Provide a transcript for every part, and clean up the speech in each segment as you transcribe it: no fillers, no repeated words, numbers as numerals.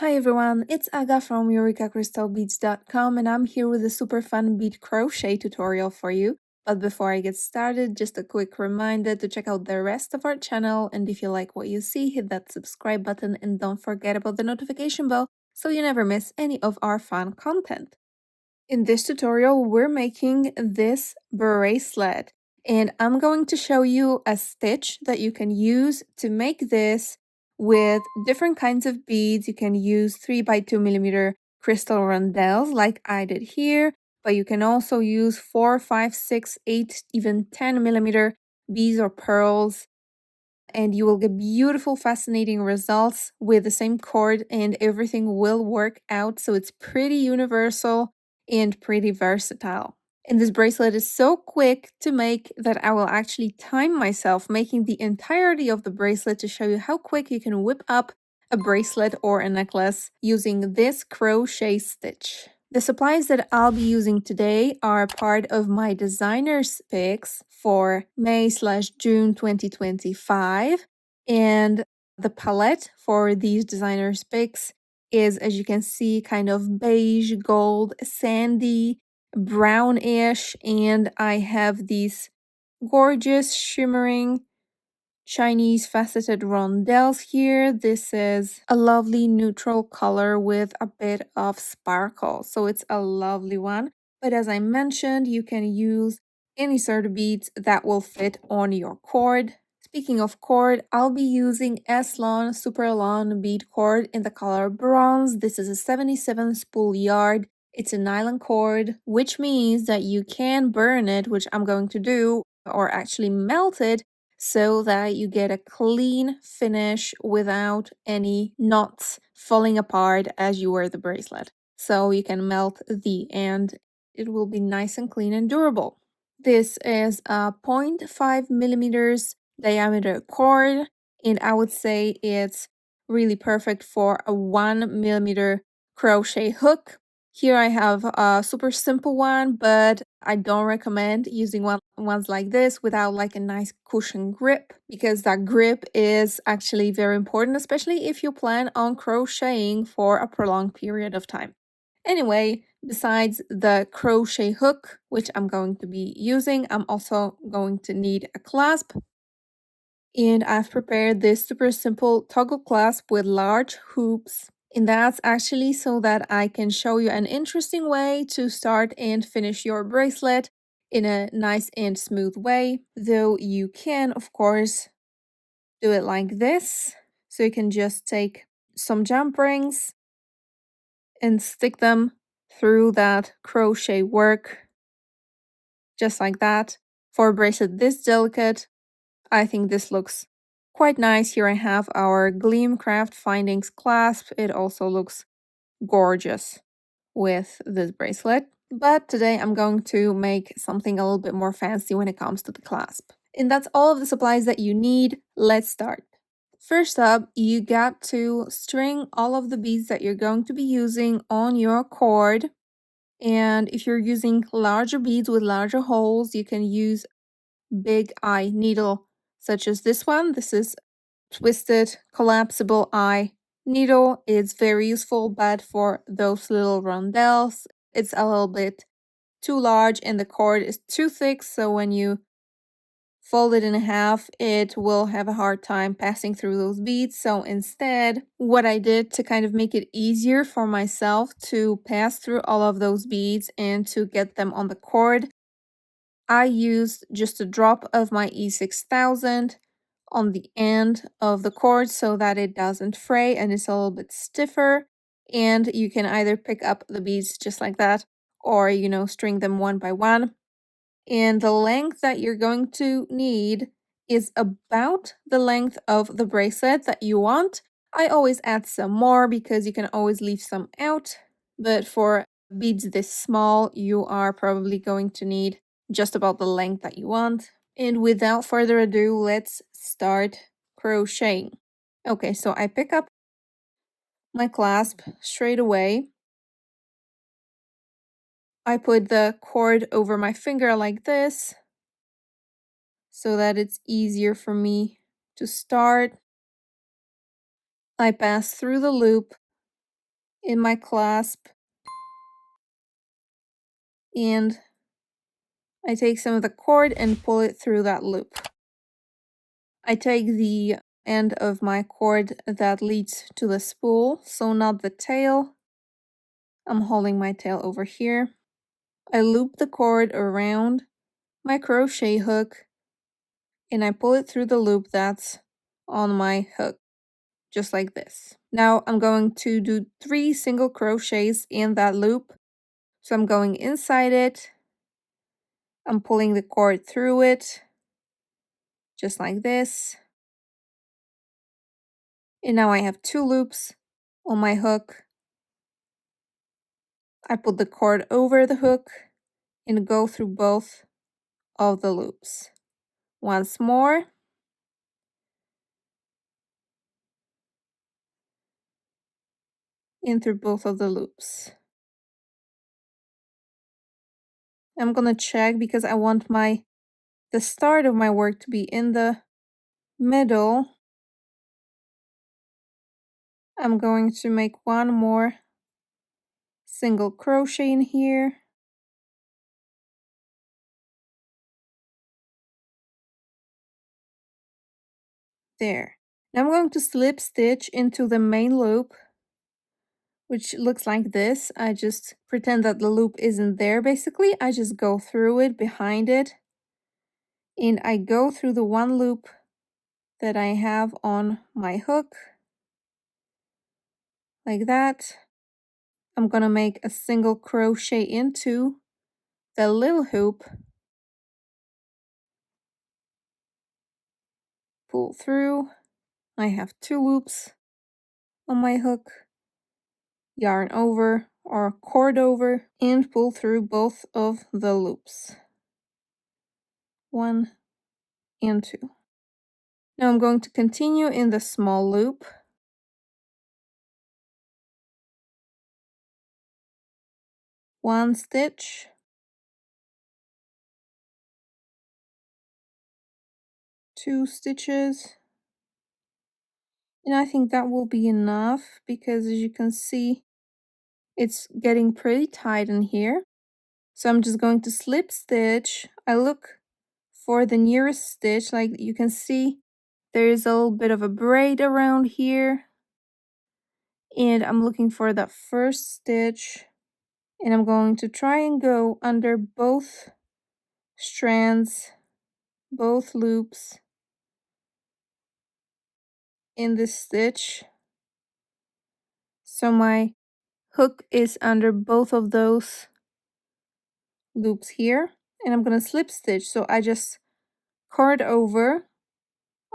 Hi everyone, it's Aga from EurekaCrystalBeads.com and I'm here with a super fun bead crochet tutorial for you. But before I get started, just a quick reminder to check out the rest of our channel, and if you like what you see, hit that subscribe button and don't forget about the notification bell so you never miss any of our fun content. In this tutorial, we're making this bracelet, and I'm going to show you a stitch that you can use to make this with different kinds of beads. You can use 3x2mm crystal rondelles like I did here, but you can also use 4, 5, 6, 8, even 10mm beads or pearls, and you will get beautiful, fascinating results with the same cord, and everything will work out. So it's pretty universal and pretty versatile. And this bracelet is so quick to make that I will actually time myself making the entirety of the bracelet to show you how quick you can whip up a bracelet or a necklace using this crochet stitch. The supplies that I'll be using today are part of my designer's picks for May/June 2025, and the palette for these designer's picks is, as you can see, kind of beige, gold, sandy, brownish, and I have these gorgeous shimmering Chinese faceted rondelles here. This is a lovely neutral color with a bit of sparkle, so it's a lovely one. But as I mentioned, you can use any sort of beads that will fit on your cord. Speaking of cord, I'll be using S-Long Super Long bead cord in the color bronze. This is a 77 spool yard. It's a nylon cord, which means that you can burn it, which I'm going to do, or actually melt it, so that you get a clean finish without any knots falling apart as you wear the bracelet. So you can melt the end. It will be nice and clean and durable. This is a 0.5 millimeters diameter cord, and I would say it's really perfect for a 1mm crochet hook. Here I have a super simple one, but I don't recommend using ones like this without like a nice cushion grip, because that grip is actually very important, especially if you plan on crocheting for a prolonged period of time. Anyway, besides the crochet hook, which I'm going to be using, I'm also going to need a clasp. And I've prepared this super simple toggle clasp with large hoops. And that's actually so that I can show you an interesting way to start and finish your bracelet in a nice and smooth way. Though you can, of course, do it like this. So you can just take some jump rings and stick them through that crochet work, just like that. For a bracelet this delicate, I think this looks quite nice. Here I have our Gleam Craft Findings clasp. It also looks gorgeous with this bracelet. But today I'm going to make something a little bit more fancy when it comes to the clasp. And that's all of the supplies that you need. Let's start. First up, you got to string all of the beads that you're going to be using on your cord. And if you're using larger beads with larger holes, you can use big eye needle, such as this one. This is twisted collapsible eye needle. It's very useful, but for those little rondelles, it's a little bit too large and the cord is too thick, so when you fold it in half, it will have a hard time passing through those beads. So instead, what I did to kind of make it easier for myself to pass through all of those beads and to get them on the cord, I used just a drop of my E6000 on the end of the cord so that it doesn't fray and it's a little bit stiffer. And you can either pick up the beads just like that, or string them one by one. And the length that you're going to need is about the length of the bracelet that you want. I always add some more because you can always leave some out, but for beads this small, you are probably going to need just about the length that you want. And without further ado, let's start crocheting. Okay, so I pick up my clasp straight away. I put the cord over my finger like this so that it's easier for me to start. I pass through the loop in my clasp, and I take some of the cord and pull it through that loop. I take the end of my cord that leads to the spool, so not the tail. I'm holding my tail over here. I loop the cord around my crochet hook and I pull it through the loop that's on my hook, just like this. Now I'm going to do 3 single crochets in that loop. So I'm going inside it, I'm pulling the cord through it, just like this. And now I have 2 loops on my hook. I put the cord over the hook and go through both of the loops. Once more. In through both of the loops. I'm gonna check because I want the start of my work to be in the middle. I'm going to make 1 more single crochet in here. There. Now I'm going to slip stitch into the main loop, which looks like this. I just pretend that the loop isn't there basically. I just go through it, behind it, and I go through the 1 loop that I have on my hook, like that. I'm gonna make a single crochet into the little hoop, pull through. I have 2 loops on my hook, yarn over or cord over, and pull through both of the loops. 1 and 2. Now I'm going to continue in the small loop. 1 stitch, 2 stitches, and I think that will be enough because as you can see, it's getting pretty tight in here. So I'm just going to slip stitch. I look for the nearest stitch, like you can see there is a little bit of a braid around here, and I'm looking for that first stitch, and I'm going to try and go under both strands, both loops in this stitch. So my hook is under both of those loops here, and I'm going to slip stitch. So I just cord over,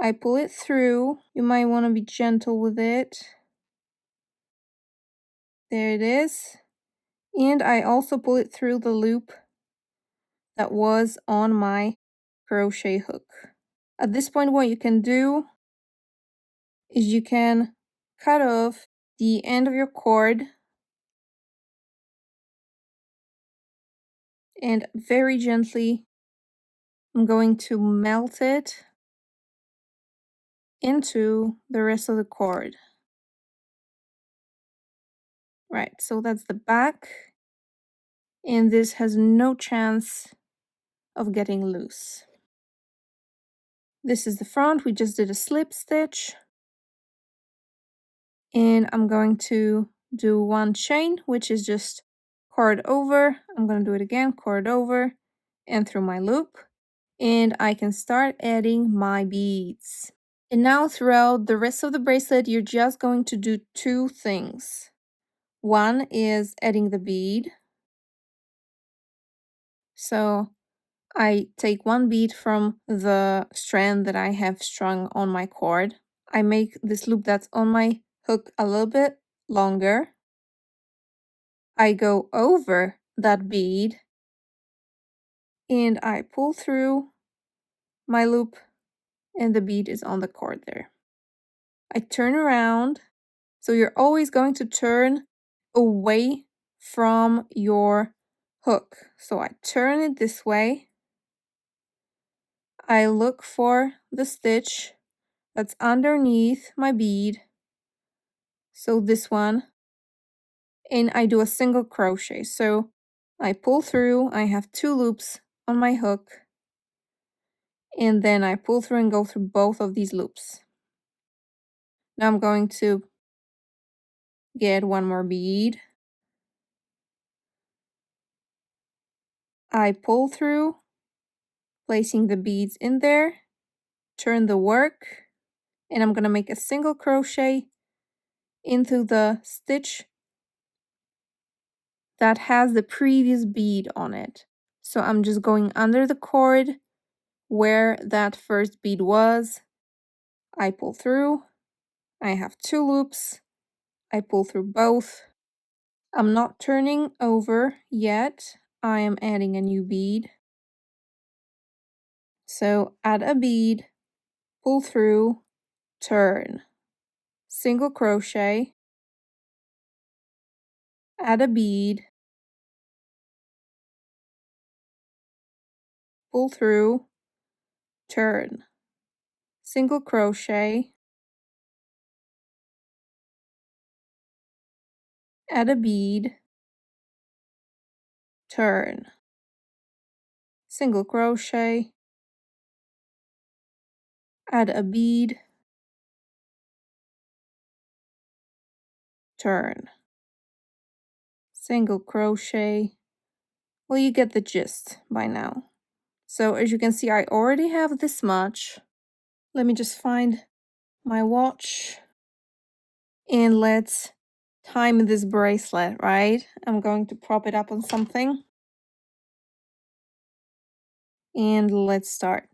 I pull it through. You might want to be gentle with it. There it is. And I also pull it through the loop that was on my crochet hook. At this point, what you can do is you can cut off the end of your cord and very gently I'm going to melt it into the rest of the cord. Right, so that's the back, and this has no chance of getting loose. This is the front. We just did a slip stitch, and I'm going to do 1 chain, which is just cord over. I'm going to do it again, cord over and through my loop, and I can start adding my beads. And now throughout the rest of the bracelet, you're just going to do 2 things. One is adding the bead. So I take 1 bead from the strand that I have strung on my cord. I make this loop that's on my hook a little bit longer. I go over that bead and I pull through my loop and the bead is on the cord there. I turn around. So you're always going to turn away from your hook. So I turn it this way. I look for the stitch that's underneath my bead. So this one. and I do a single crochet. So I pull through, I have 2 loops on my hook, and then I pull through and go through both of these loops. Now I'm going to get one more bead. I pull through, placing the beads in there, turn the work, and I'm going to make a single crochet into the stitch that has the previous bead on it. So I'm just going under the cord where that first bead was. I pull through, I have 2 loops, I pull through both. I'm not turning over yet, I am adding a new bead. So add a bead, pull through, turn, single crochet, add a bead, pull through, turn, single crochet, add a bead, turn, single crochet, add a bead, turn, single crochet. Well, you get the gist by now. So as you can see, I already have this much. Let me just find my watch and let's time this bracelet, right? I'm going to prop it up on something and let's start.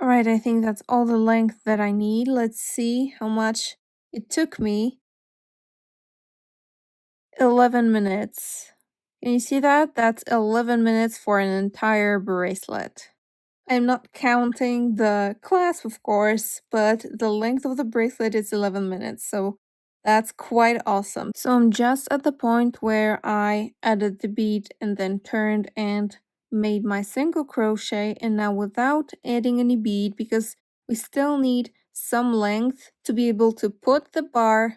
All right, I think that's all the length that I need. Let's see how much it took me. 11 minutes. Can you see that? That's 11 minutes for an entire bracelet. I'm not counting the clasp, of course, but the length of the bracelet is 11 minutes, so that's quite awesome. So I'm just at the point where I added the bead and then turned and made my single crochet, and now without adding any bead, because we still need some length to be able to put the bar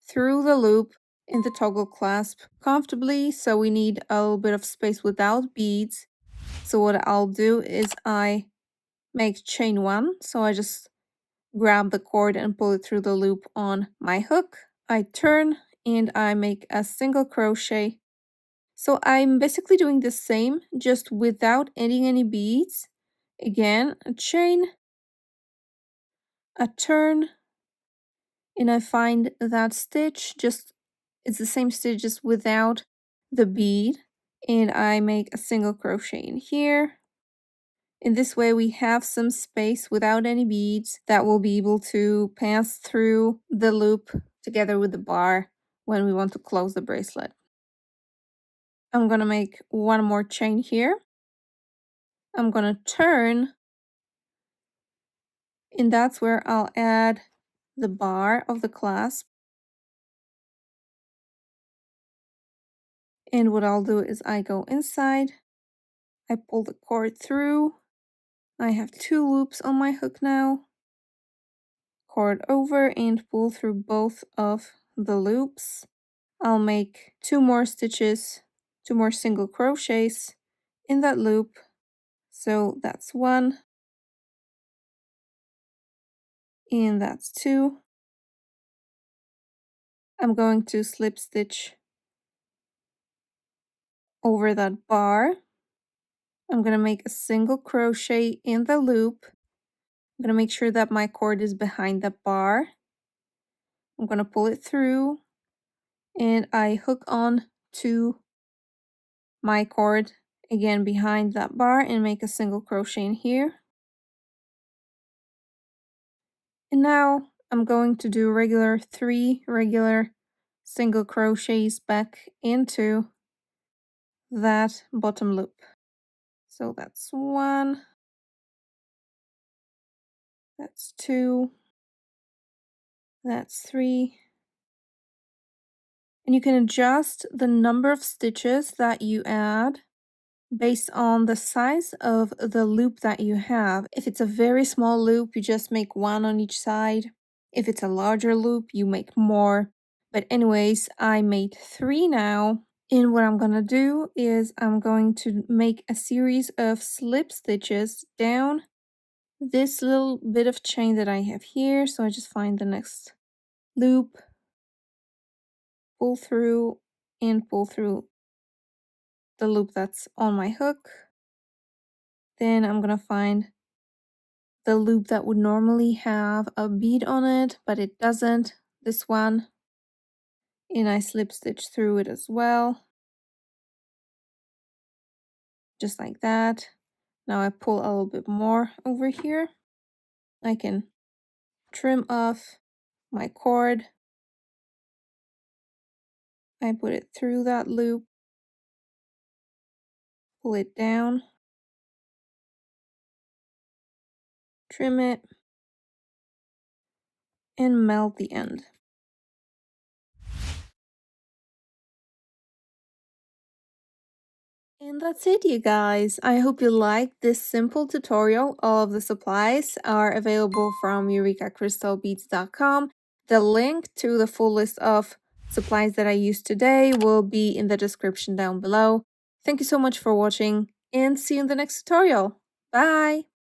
through the loop in the toggle clasp comfortably, so we need a little bit of space without beads. So what I'll do is I make chain 1, so I just grab the cord and pull it through the loop on my hook. I turn and I make a single crochet. So I'm basically doing the same, just without adding any beads. Again, a chain, a turn, and I find that stitch, just it's the same stitch just without the bead, and I make a single crochet in here. In this way we have some space without any beads that will be able to pass through the loop together with the bar when we want to close the bracelet. I'm gonna make one more chain here. I'm gonna turn, and that's where I'll add the bar of the clasp. And what I'll do is I go inside, I pull the cord through. I have 2 loops on my hook now. Cord over and pull through both of the loops. I'll make 2 more stitches, 2 more single crochets in that loop. So that's 1, and that's 2. I'm going to slip stitch over that bar. I'm going to make a single crochet in the loop. I'm going to make sure that my cord is behind the bar. I'm going to pull it through and I hook on to my cord again behind that bar and make a single crochet in here. And now I'm going to do three regular single crochets back into that bottom loop. So that's 1, that's 2, that's 3. And you can adjust the number of stitches that you add based on the size of the loop that you have. If it's a very small loop, you just make 1 on each side. If it's a larger loop, you make more. But anyways, I made 3 now. And what I'm gonna do is I'm going to make a series of slip stitches down this little bit of chain that I have here. So I just find the next loop, pull through, and pull through the loop that's on my hook. Then I'm gonna find the loop that would normally have a bead on it, but it doesn't, this one, and I slip stitch through it as well, just like that. Now I pull a little bit more over here. I can trim off my cord. I put it through that loop, pull it down, trim it, and melt the end. And that's it, you guys. I hope you liked this simple tutorial. All of the supplies are available from EurekaCrystalBeads.com. The link to the full list of supplies that I used today will be in the description down below. Thank you so much for watching and see you in the next tutorial. Bye!